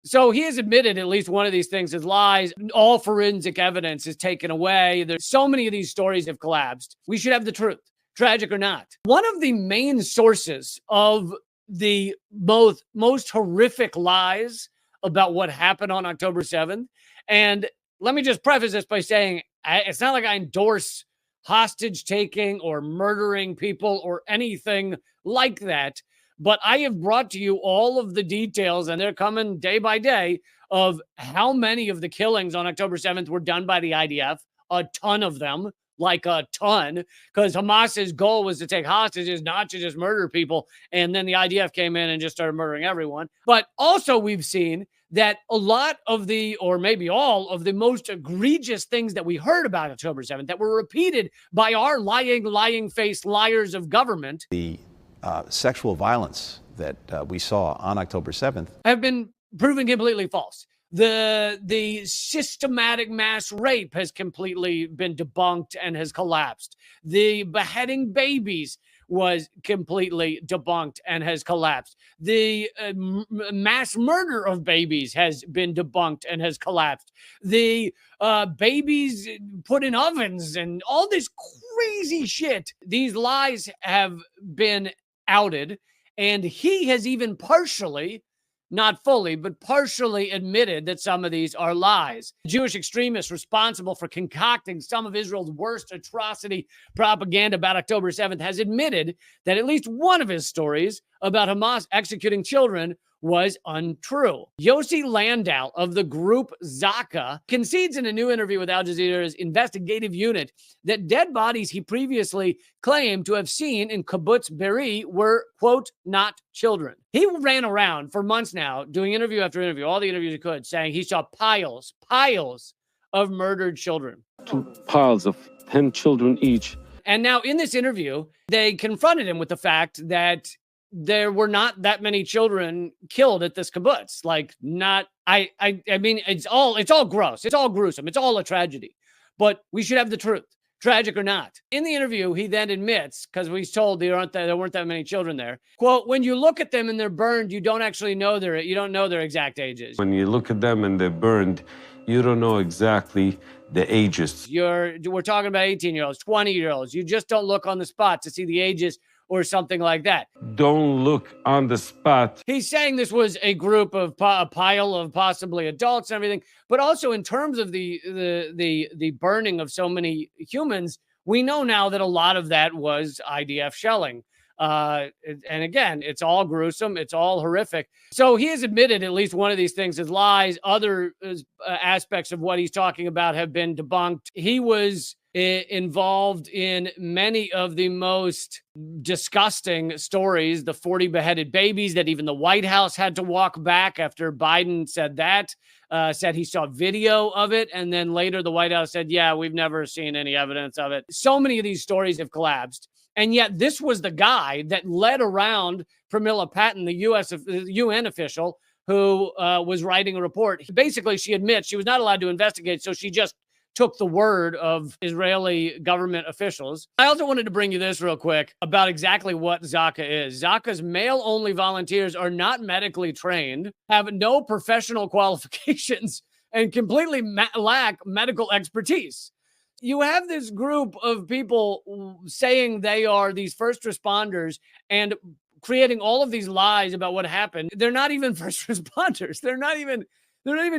So he has admitted at least one of these things is lies. All forensic evidence is taken away. There's so many of these stories have collapsed. We should have the truth, tragic or not. One of the main sources of the most horrific lies about what happened on October 7th. And let me just preface this by saying it's not like I endorse hostage taking or murdering people or anything like that. But I have brought to you all of the details, and they're coming day by day, of how many of the killings on October 7th were done by the IDF. A ton of them, like a ton, because Hamas's goal was to take hostages, not to just murder people. And then the IDF came in and just started murdering everyone. But also we've seen that a lot of the, or maybe all of the most egregious things that we heard about October 7th that were repeated by our lying-faced liars of government. The sexual violence that we saw on October 7th have been proven completely false. The systematic mass rape has completely been debunked and has collapsed. The beheading babies was completely debunked and has collapsed. The mass murder of babies has been debunked and has collapsed. The babies put in ovens and all this crazy shit. These lies have been outed, and he has even partially, not fully, but partially admitted that some of these are lies. Jewish extremists responsible for concocting some of Israel's worst atrocity propaganda about October 7th has admitted that at least one of his stories about Hamas executing children was untrue. Yossi Landau of the group Zaka concedes in a new interview with Al Jazeera's investigative unit that dead bodies he previously claimed to have seen in Kibbutz Be'eri were, quote, not children. He ran around for months now doing interview after interview, all the interviews he could, saying he saw piles of murdered children. 2 piles of 10 children each. And now in this interview, they confronted him with the fact that there were not that many children killed at this kibbutz. Like, not, I mean, it's all gross. It's all gruesome. It's all a tragedy. But we should have the truth, tragic or not. In the interview, he then admits, because he's told there weren't that many children there, quote, when you look at them and they're burned, you don't know their exact ages. When you look at them and they're burned, you don't know exactly the ages. We're talking about 18-year-olds, 20-year-olds. You just don't look on the spot to see the ages or something like that. Don't look on the spot. He's saying this was a group of a pile of possibly adults and everything, but also in terms of the burning of so many humans, we know now that a lot of that was IDF shelling. And again, it's all gruesome. It's all horrific. So he has admitted at least one of these things is lies. Other aspects of what he's talking about have been debunked. He was involved in many of the most disgusting stories, the 40 beheaded babies that even the White House had to walk back after Biden said that, said he saw video of it. And then later the White House said, yeah, we've never seen any evidence of it. So many of these stories have collapsed. And yet this was the guy that led around Pramila Patten, the UN official who was writing a report. Basically, she admits she was not allowed to investigate, so she just took the word of Israeli government officials. I also wanted to bring you this real quick about exactly what Zaka is. Zaka's male-only volunteers are not medically trained, have no professional qualifications, and completely lack medical expertise. You have this group of people saying they are these first responders and creating all of these lies about what happened. They're not even first responders. They're not even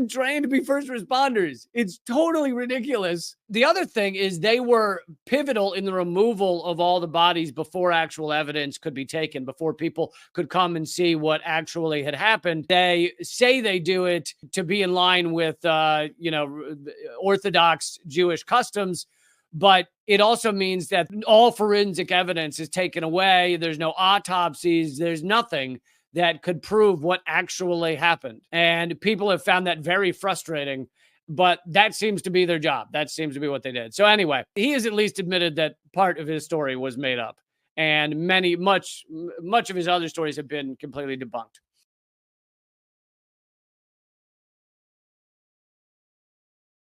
trained to be first responders. It's totally ridiculous. The other thing is they were pivotal in the removal of all the bodies before actual evidence could be taken, before people could come and see what actually had happened. They say they do it to be in line with, Orthodox Jewish customs, but it also means that all forensic evidence is taken away. There's no autopsies. There's nothing that could prove what actually happened. And people have found that very frustrating, but that seems to be their job. That seems to be what they did. So anyway, he has at least admitted that part of his story was made up, and much of his other stories have been completely debunked.